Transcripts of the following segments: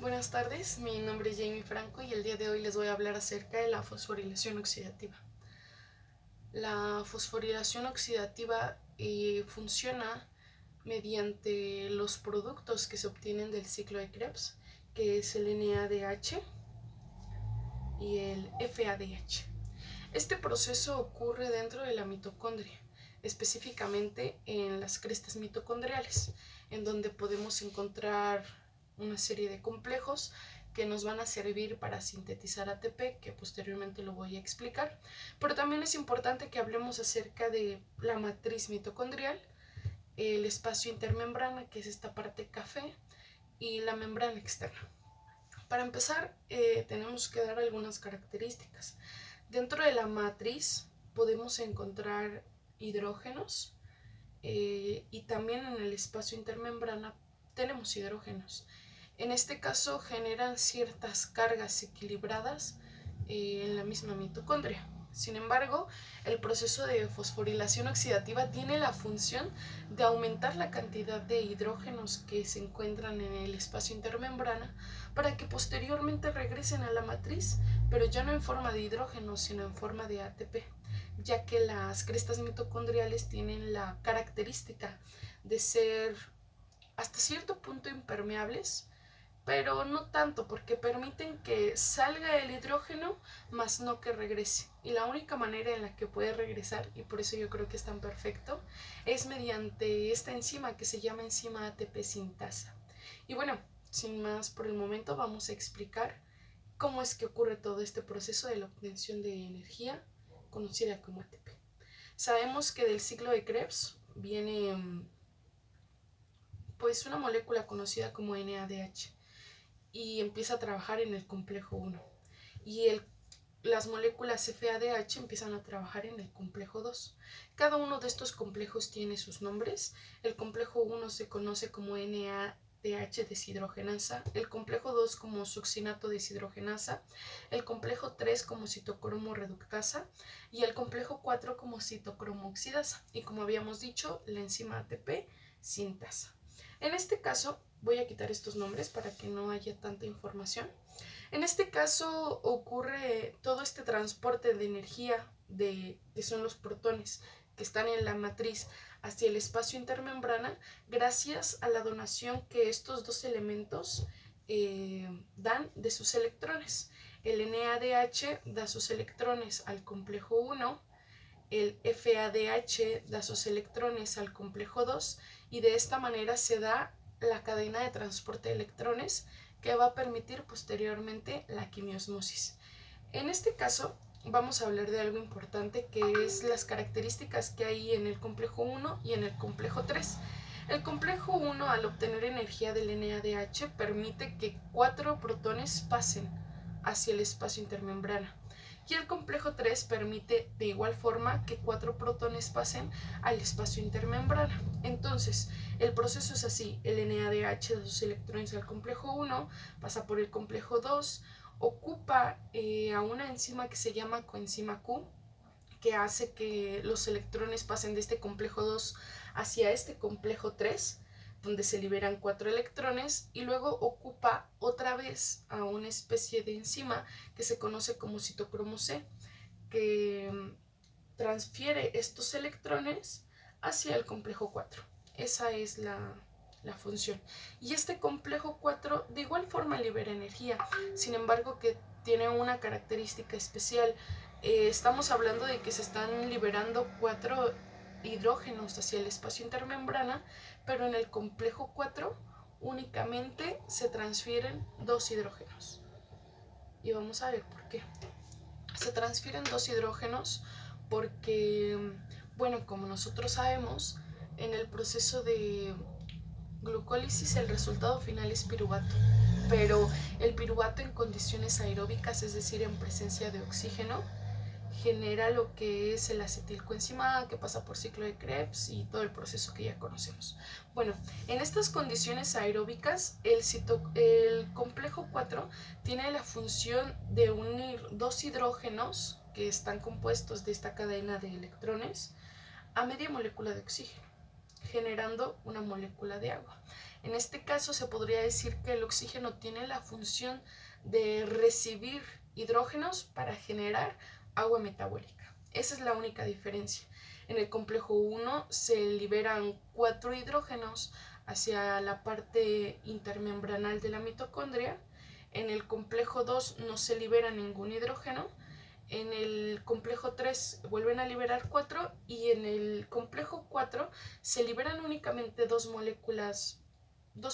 Buenas tardes, mi nombre es Jamie Franco y el día de hoy les voy a hablar acerca de la fosforilación oxidativa. La fosforilación oxidativa funciona mediante los productos que se obtienen del ciclo de Krebs, que es el NADH y el FADH. Este proceso ocurre dentro de la mitocondria, específicamente en las crestas mitocondriales, en donde podemos encontrar una serie de complejos que nos van a servir para sintetizar ATP, que posteriormente lo voy a explicar. Pero también es importante que hablemos acerca de la matriz mitocondrial, el espacio intermembrana, que es esta parte café, y la membrana externa. Para empezar, tenemos que dar algunas características. Dentro de la matriz podemos encontrar hidrógenos y también en el espacio intermembrana tenemos hidrógenos. En este caso generan ciertas cargas equilibradas en la misma mitocondria. Sin embargo, el proceso de fosforilación oxidativa tiene la función de aumentar la cantidad de hidrógenos que se encuentran en el espacio intermembrana para que posteriormente regresen a la matriz, pero ya no en forma de hidrógeno, sino en forma de ATP, ya que las crestas mitocondriales tienen la característica de ser hasta cierto punto impermeables, pero no tanto, porque permiten que salga el hidrógeno, más no que regrese. Y la única manera en la que puede regresar, y por eso yo creo que es tan perfecto, es mediante esta enzima que se llama enzima ATP sintasa. Y bueno, sin más por el momento, vamos a explicar cómo es que ocurre todo este proceso de la obtención de energía, conocida como ATP. Sabemos que del ciclo de Krebs viene pues una molécula conocida como NADH y empieza a trabajar en el complejo 1. Y las moléculas FADH empiezan a trabajar en el complejo 2. Cada uno de estos complejos tiene sus nombres. El complejo 1 se conoce como NADH deshidrogenasa, el complejo 2 como succinato deshidrogenasa, el complejo 3 como citocromo reductasa y el complejo 4 como citocromo oxidasa. Y como habíamos dicho, la enzima ATP sintasa. En este caso, voy a quitar estos nombres para que no haya tanta información. En este caso ocurre todo este transporte de energía que son los protones que están en la matriz hacia el espacio intermembrana gracias a la donación que estos dos elementos dan de sus electrones. El NADH da sus electrones al complejo 1, el FADH da sus electrones al complejo 2 y de esta manera se da la cadena de transporte de electrones que va a permitir posteriormente la quimiosmosis. En este caso vamos a hablar de algo importante, que es las características que hay en el complejo 1 y en el complejo 3. El complejo 1, al obtener energía del NADH, permite que 4 protones pasen hacia el espacio intermembrana. Y el complejo 3 permite de igual forma que 4 protones pasen al espacio intermembrana. Entonces, el proceso es así: el NADH da sus electrones al complejo 1, pasa por el complejo 2, ocupa a una enzima que se llama coenzima Q, que hace que los electrones pasen de este complejo 2 hacia este complejo 3, donde se liberan 4 electrones, y luego ocupa otra vez a una especie de enzima que se conoce como citocromo C, que transfiere estos electrones hacia el complejo 4. Esa es la función. Y este complejo 4 de igual forma libera energía, sin embargo que tiene una característica especial. Estamos hablando de que se están liberando 4 hidrógenos hacia el espacio intermembrana, pero en el complejo 4 únicamente se transfieren 2 hidrógenos. Y vamos a ver por qué. Se transfieren 2 hidrógenos porque, bueno, como nosotros sabemos, en el proceso de glucólisis el resultado final es piruvato, pero el piruvato en condiciones aeróbicas, es decir, en presencia de oxígeno, genera lo que es el acetilcoenzima A, que pasa por ciclo de Krebs y todo el proceso que ya conocemos. Bueno, en estas condiciones aeróbicas, el complejo 4 tiene la función de unir 2 hidrógenos que están compuestos de esta cadena de electrones a media molécula de oxígeno. generando una molécula de agua. En este caso se podría decir que el oxígeno tiene la función de recibir hidrógenos para generar agua metabólica. Esa es la única diferencia. En el complejo 1 se liberan 4 hidrógenos hacia la parte intermembranal de la mitocondria. En el complejo 2 no se libera ningún hidrógeno. En el complejo 3 vuelven a liberar 4 y en el complejo 4 se liberan únicamente 2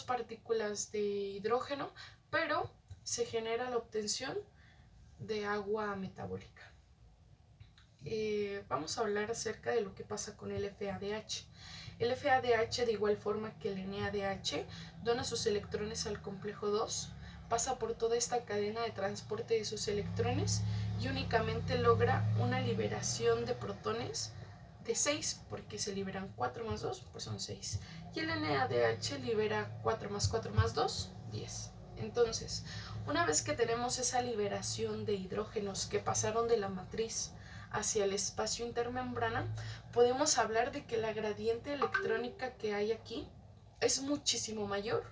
partículas de hidrógeno, pero se genera la obtención de agua metabólica. Vamos a hablar acerca de lo que pasa con el FADH. El FADH, de igual forma que el NADH, dona sus electrones al complejo 2, pasa por toda esta cadena de transporte de sus electrones y únicamente logra una liberación de protones de 6, porque se liberan 4 más 2, pues son 6. Y el NADH libera 4 más 4 más 2, 10. Entonces, una vez que tenemos esa liberación de hidrógenos que pasaron de la matriz hacia el espacio intermembrana, podemos hablar de que la gradiente electrónica que hay aquí es muchísimo mayor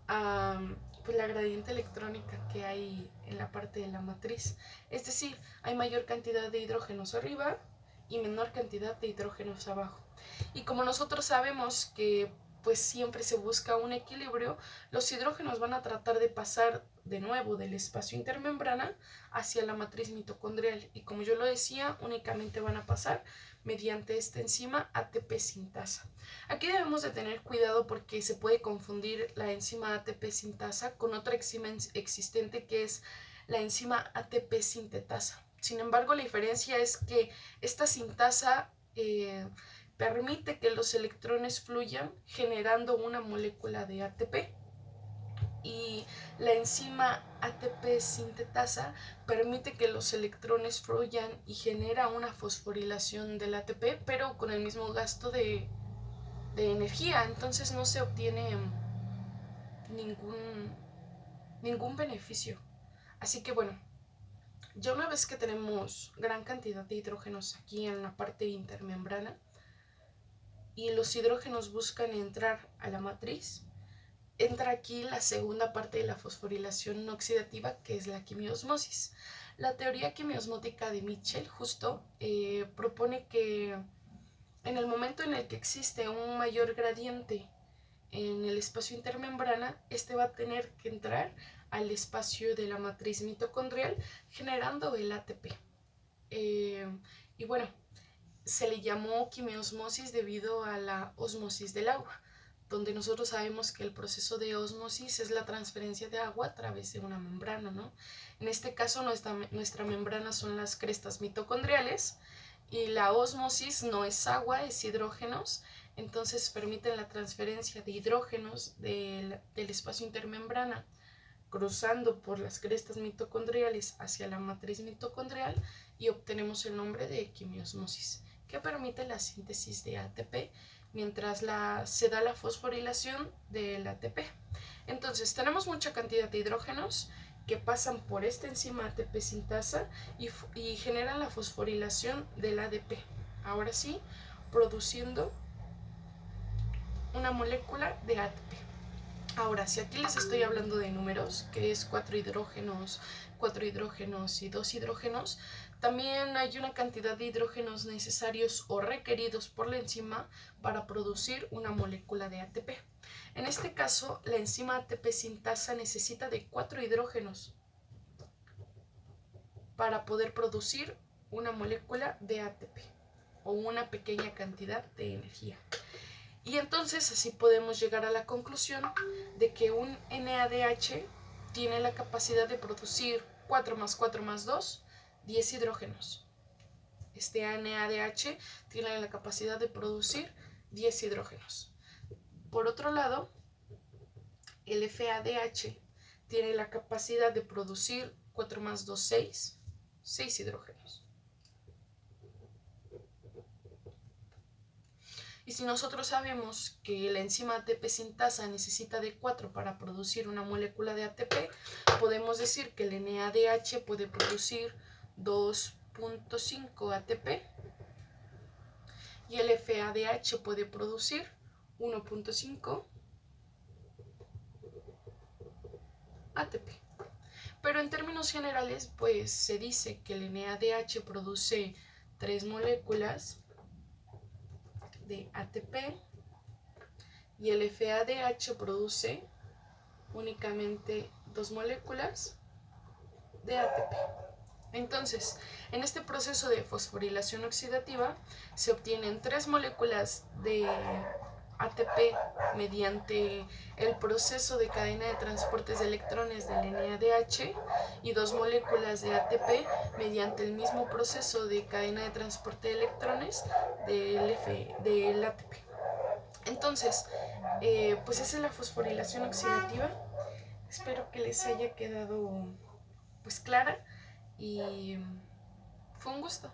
a pues, la gradiente electrónica que hay en la parte de la matriz. Es decir, hay mayor cantidad de hidrógenos arriba y menor cantidad de hidrógenos abajo. Y como nosotros sabemos que pues siempre se busca un equilibrio, los hidrógenos van a tratar de pasar de nuevo del espacio intermembrana hacia la matriz mitocondrial. Y como yo lo decía, únicamente van a pasar mediante esta enzima ATP sintasa. Aquí debemos de tener cuidado porque se puede confundir la enzima ATP sintasa con otra enzima existente que es la enzima ATP sintetasa. Sin embargo, la diferencia es que esta sintasa permite que los electrones fluyan generando una molécula de ATP, y la enzima ATP sintetasa permite que los electrones fluyan y genera una fosforilación del ATP, pero con el mismo gasto de energía. Entonces no se obtiene ningún beneficio. Así que bueno, ya una vez que tenemos gran cantidad de hidrógenos aquí en la parte intermembrana y los hidrógenos buscan entrar a la matriz, entra aquí la segunda parte de la fosforilación no oxidativa, que es la quimiosmosis. La teoría quimiosmótica de Mitchell justo propone que en el momento en el que existe un mayor gradiente en el espacio intermembrana, este va a tener que entrar al espacio de la matriz mitocondrial generando el ATP. Y bueno, se le llamó quimiosmosis debido a la osmosis del agua, donde nosotros sabemos que el proceso de osmosis es la transferencia de agua a través de una membrana, ¿no? En este caso nuestra membrana son las crestas mitocondriales y la osmosis no es agua, es hidrógenos, entonces permiten la transferencia de hidrógenos del espacio intermembrana cruzando por las crestas mitocondriales hacia la matriz mitocondrial y obtenemos el nombre de quimiosmosis, que permite la síntesis de ATP mientras se da la fosforilación del ATP. Entonces tenemos mucha cantidad de hidrógenos que pasan por esta enzima ATP sintasa y generan la fosforilación del ADP. Ahora sí, produciendo una molécula de ATP. Ahora, si aquí les estoy hablando de números, que es 4 hidrógenos y 2 hidrógenos, también hay una cantidad de hidrógenos necesarios o requeridos por la enzima para producir una molécula de ATP. En este caso, la enzima ATP sintasa necesita de 4 hidrógenos para poder producir una molécula de ATP o una pequeña cantidad de energía. Y entonces así podemos llegar a la conclusión de que un NADH tiene la capacidad de producir 4 más 4 más 2, 10 hidrógenos. Este NADH tiene la capacidad de producir 10 hidrógenos. Por otro lado, el FADH tiene la capacidad de producir 4 más 2, 6 hidrógenos. Y si nosotros sabemos que la enzima ATP sintasa necesita de 4 para producir una molécula de ATP, podemos decir que el NADH puede producir 2.5 ATP y el FADH puede producir 1.5 ATP. Pero en términos generales, pues se dice que el NADH produce 3 moléculas de ATP y el FADH produce únicamente 2 moléculas de ATP. Entonces, en este proceso de fosforilación oxidativa se obtienen 3 moléculas de ATP mediante el proceso de cadena de transportes de electrones del NADH y 2 moléculas de ATP mediante el mismo proceso de cadena de transporte de electrones del ATP. Entonces, pues esa es la fosforilación oxidativa. Espero que les haya quedado pues clara y fue un gusto.